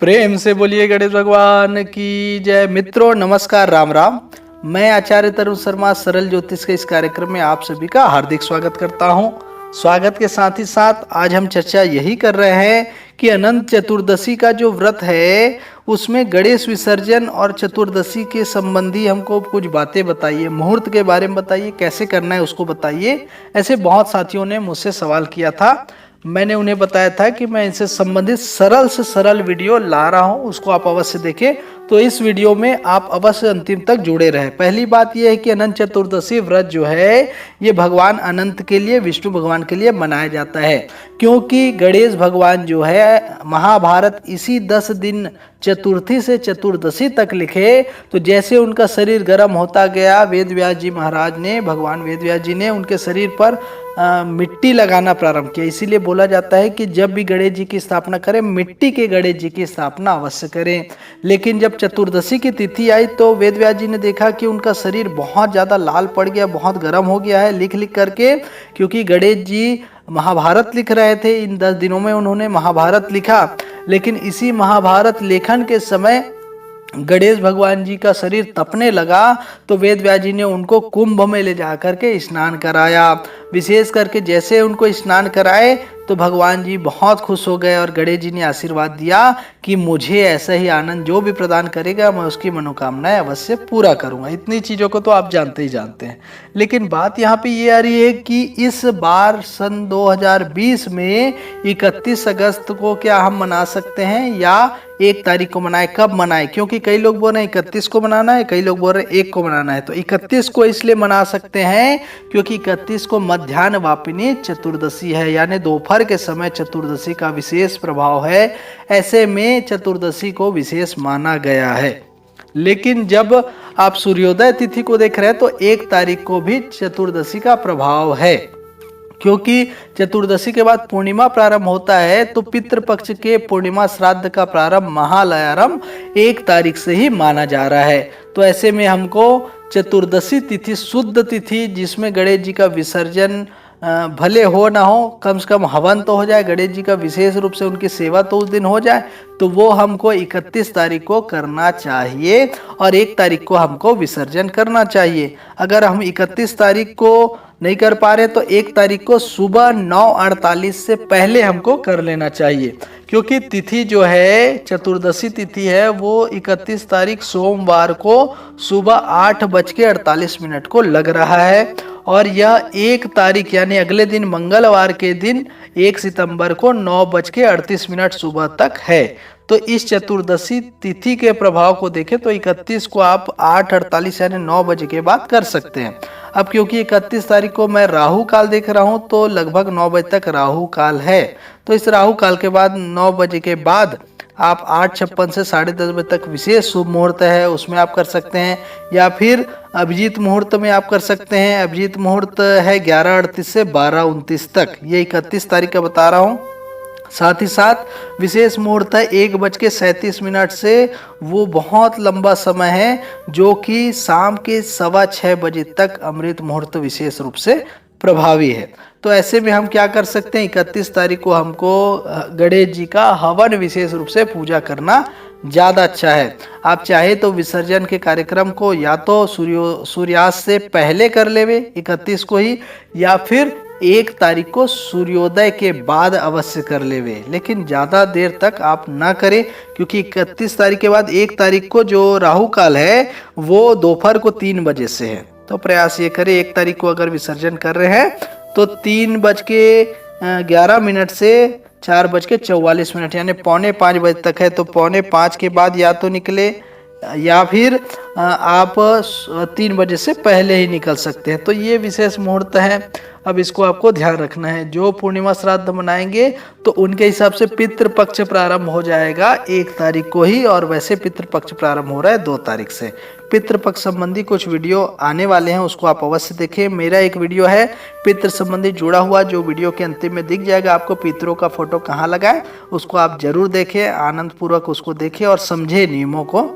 प्रेम से बोलिए गणेश भगवान की जय। मित्रों नमस्कार, राम राम। मैं आचार्य तरुण शर्मा सरल ज्योतिष के इस कार्यक्रम में आप सभी का हार्दिक स्वागत करता हूं। स्वागत के साथ ही साथ आज हम चर्चा यही कर रहे हैं कि अनंत चतुर्दशी का जो व्रत है उसमें गणेश विसर्जन और चतुर्दशी के संबंधी हमको कुछ बातें बताइए, मुहूर्त के बारे में बताइए, कैसे करना है उसको बताइए। ऐसे बहुत साथियों ने मुझसे सवाल किया था। मैंने उन्हें बताया था कि मैं इनसे संबंधित सरल से सरल वीडियो ला रहा हूं, उसको आप अवश्य देखें। तो इस वीडियो में आप अवश्य अंतिम तक जुड़े रहें। पहली बात यह है कि अनंत चतुर्दशी व्रत जो है ये भगवान अनंत के लिए, विष्णु भगवान के लिए मनाया जाता है, क्योंकि गणेश भगवान जो है महाभारत इसी 10 दिन चतुर्थी से चतुर्दशी तक लिखे। तो जैसे उनका शरीर गर्म होता गया, वेद व्यास जी महाराज ने, भगवान वेद व्यास जी ने उनके शरीर पर मिट्टी लगाना प्रारंभ किया। इसीलिए बोला जाता है कि जब भी गणेश जी की स्थापना करें, मिट्टी के गणेश जी की स्थापना अवश्य करें। लेकिन जब चतुर्दशी की तिथि आई तो वेद व्यास जी ने देखा कि उनका शरीर बहुत ज़्यादा लाल पड़ गया, बहुत गर्म हो गया है लिख लिख करके, क्योंकि गणेश जी महाभारत लिख रहे थे। इन 10 दिनों में उन्होंने महाभारत लिखा, लेकिन इसी महाभारत लेखन के समय गणेश भगवान जी का शरीर तपने लगा। तो वेद व्यास जी ने उनको कुंभ में ले जा करके स्नान कराया। विशेष करके जैसे उनको स्नान कराए तो भगवान जी बहुत खुश हो गए और गणेश जी ने आशीर्वाद दिया कि मुझे ऐसा ही आनंद जो भी प्रदान करेगा मैं उसकी मनोकामनाएं अवश्य पूरा करूंगा। इतनी चीज़ों को तो आप जानते ही जानते हैं। लेकिन बात यहाँ पे ये आ रही है कि इस बार सन 2020 में 31 अगस्त को क्या हम मना सकते हैं या 1 तारीख को मनाए? कब मनाए? क्योंकि कई लोग बोल रहे हैं 31 को मनाना है, कई लोग बोल रहे हैं 1 को मनाना है। तो 31 को इसलिए मना सकते हैं क्योंकि 31 को मध्याह्न वापिनी चतुर्दशी है, यानी दोपहर के समय चतुर्दशी का विशेष प्रभाव है। ऐसे में चतुर्दशी को विशेष माना गया है। लेकिन जब आप सूर्योदय तिथि को देख रहे हैं तो 1 तारीख को भी चतुर्दशी का प्रभाव है, क्योंकि चतुर्दशी के बाद पूर्णिमा प्रारंभ होता है। तो पितृपक्ष के पूर्णिमा श्राद्ध का प्रारंभ महालयारंभ 1 तारीख से ही माना जा रहा है। तो ऐसे में हमको चतुर्दशी तिथि, शुद्ध तिथि, जिसमें गणेश जी का विसर्जन भले हो ना हो, कम से कम हवन तो हो जाए, गणेश जी का विशेष रूप से उनकी सेवा तो उस दिन हो जाए, तो वो हमको 31 तारीख को करना चाहिए और 1 तारीख को हमको विसर्जन करना चाहिए। अगर हम 31 तारीख को नहीं कर पा रहे तो 1 तारीख को सुबह 9:48 से पहले हमको कर लेना चाहिए, क्योंकि तिथि जो है चतुर्दशी तिथि है वो 31 तारीख सोमवार को सुबह 8:48 को लग रहा है। और यह 1 तारीख यानी अगले दिन मंगलवार के दिन 1 सितंबर को 9:38 सुबह तक है। तो इस चतुर्दशी तिथि के प्रभाव को देखें तो 31 को आप 8:48 यानी 9 बजे के बाद कर सकते हैं। अब क्योंकि 31 तारीख को मैं राहु काल देख रहा हूं तो लगभग 9 बजे तक राहु काल है। तो इस राहु काल के बाद 9 बजे के बाद आप 8:56 से 10:30 बजे तक विशेष शुभ मुहूर्त है, उसमें आप कर सकते हैं। या फिर अभिजीत मुहूर्त में आप कर सकते हैं। अभिजीत मुहूर्त है 11:38 से 12:29 तक, ये 31 तारीख का बता रहा हूँ। साथ ही साथ विशेष मुहूर्त है 1:37 से, वो बहुत लंबा समय है, जो कि शाम के 6:15 बजे तक अमृत मुहूर्त विशेष रूप से प्रभावी है। तो ऐसे में हम क्या कर सकते हैं, 31 तारीख को हमको गणेश जी का हवन विशेष रूप से पूजा करना ज़्यादा अच्छा है। आप चाहे तो विसर्जन के कार्यक्रम को या तो सूर्यास्त से पहले कर लेवे 31 को ही, या फिर 1 तारीख को सूर्योदय के बाद अवश्य कर लेवे, लेकिन ज़्यादा देर तक आप ना करें, क्योंकि 31 तारीख के बाद 1 तारीख को जो राहु काल है वो दोपहर को 3 बजे से है। तो प्रयास ये करें 1 तारीख को अगर विसर्जन कर रहे हैं तो 3:11 से 4:44 यानी 4:45 बजे तक है। तो 4:45 के बाद या तो निकले या फिर आप 3 बजे से पहले ही निकल सकते हैं। तो ये विशेष मुहूर्त है। अब इसको आपको ध्यान रखना है। जो पूर्णिमा श्राद्ध मनाएंगे तो उनके हिसाब से पितृपक्ष प्रारंभ हो जाएगा 1 तारीख को ही, और वैसे पितृपक्ष प्रारंभ हो रहा है 2 तारीख से। पितृपक्ष संबंधी कुछ वीडियो आने वाले हैं, उसको आप अवश्य देखें। मेरा एक वीडियो है पितृ संबंधी जुड़ा हुआ, जो वीडियो के अंतिम में दिख जाएगा आपको पितरों का फोटो कहाँ लगाए, उसको आप जरूर देखें, आनंद पूर्वक उसको देखें और समझे नियमों को।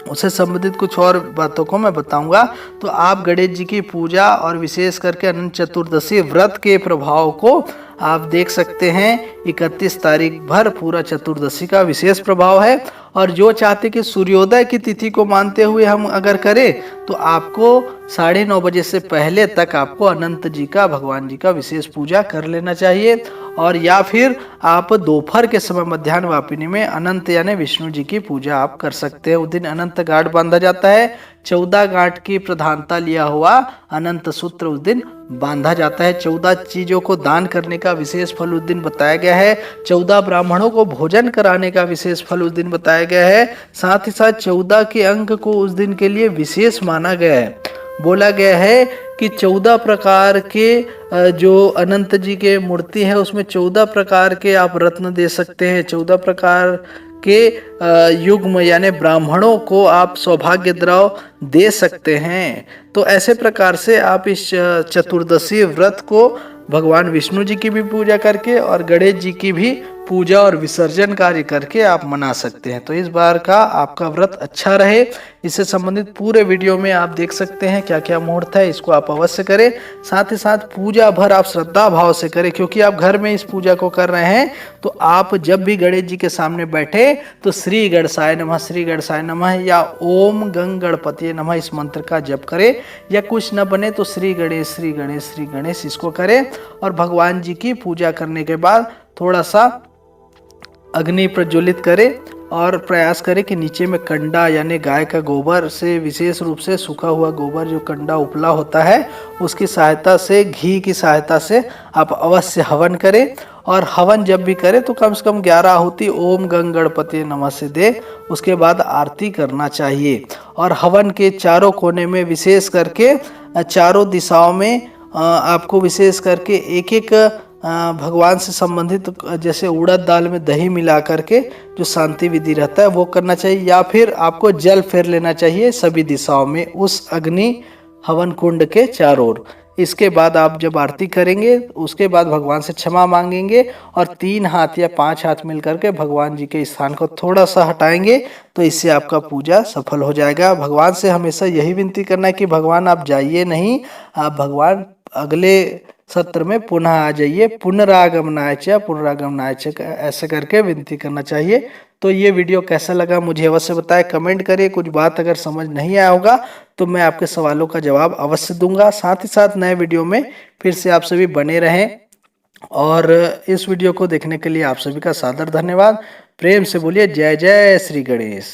उससे संबंधित कुछ और बातों को मैं बताऊंगा। तो आप गणेश जी की पूजा और विशेष करके अनंत चतुर्दशी व्रत के प्रभाव को आप देख सकते हैं। 31 तारीख भर पूरा चतुर्दशी का विशेष प्रभाव है। और जो चाहते कि सूर्योदय की तिथि को मानते हुए हम अगर करें तो आपको 9:30 बजे से पहले तक आपको अनंत जी का, भगवान जी का विशेष पूजा कर लेना चाहिए। और या फिर आप दोपहर के समय मध्याह्न वापिनी में अनंत यानी विष्णु जी की पूजा आप कर सकते हैं। उस दिन अनंत गांठ बांधा जाता है। 14 गांठ की प्रधानता लिया हुआ अनंत सूत्र उस दिन बांधा जाता है। 14 चीजों को दान करने का विशेष फल उस दिन बताया गया है। 14 ब्राह्मणों को भोजन कराने का विशेष फल उस दिन बताया गया है। साथ ही साथ 14 के अंक को उस दिन के लिए विशेष माना गया है। बोला गया है कि 14 प्रकार के जो अनंत जी के मूर्ति है उसमें 14 प्रकार के आप रत्न दे सकते हैं। 14 प्रकार के युग्म यानी ब्राह्मणों को आप सौभाग्य द्रव दे सकते हैं। तो ऐसे प्रकार से आप इस चतुर्दशी व्रत को भगवान विष्णु जी की भी पूजा करके और गणेश जी की भी पूजा और विसर्जन कार्य करके आप मना सकते हैं। तो इस बार का आपका व्रत अच्छा रहे, इससे संबंधित पूरे वीडियो में आप देख सकते हैं क्या क्या मुहूर्त है, इसको आप अवश्य करें। साथ ही साथ पूजा भर आप श्रद्धा भाव से करें, क्योंकि आप घर में इस पूजा को कर रहे हैं। तो आप जब भी गणेश जी के सामने बैठे तो श्री गणेशाय नमः, श्री गणेशाय नमः या ओम गंग गणपति नमः इस मंत्र का जप करें, या कुछ न बने तो श्री गणेश श्री गणेश श्री गणेश इसको करें। और भगवान जी की पूजा करने के बाद थोड़ा सा अग्नि प्रज्वलित करें और प्रयास करें कि नीचे में कंडा यानी गाय का गोबर से, विशेष रूप से सूखा हुआ गोबर जो कंडा उपला होता है उसकी सहायता से, घी की सहायता से आप अवश्य हवन करें। और हवन जब भी करें तो कम से कम 11 आहुति ओम गंग गणपति नमः से दे, उसके बाद आरती करना चाहिए। और हवन के चारों कोने में विशेष करके चारों दिशाओं में आपको विशेष करके एक एक भगवान से संबंधित, जैसे उड़द दाल में दही मिला करके जो शांति विधि रहता है वो करना चाहिए, या फिर आपको जल फेर लेना चाहिए सभी दिशाओं में उस अग्नि हवन कुंड के चारों ओर। इसके बाद आप जब आरती करेंगे उसके बाद भगवान से क्षमा मांगेंगे और 3 हाथ या 5 हाथ मिल करके भगवान जी के स्थान को थोड़ा सा हटाएंगे, तो इससे आपका पूजा सफल हो जाएगा। भगवान से हमेशा यही विनती करना है कि भगवान आप जाइए नहीं, आप भगवान अगले सत्र में पुनः आ जाइए, पुनरागमनाय च ऐसे करके विनती करना चाहिए। तो ये वीडियो कैसा लगा मुझे अवश्य बताएं, कमेंट करिए। कुछ बात अगर समझ नहीं आया होगा तो मैं आपके सवालों का जवाब अवश्य दूंगा। साथ ही साथ नए वीडियो में फिर से आप सभी बने रहें। और इस वीडियो को देखने के लिए आप सभी का सादर धन्यवाद। प्रेम से बोलिए जय जय श्री गणेश।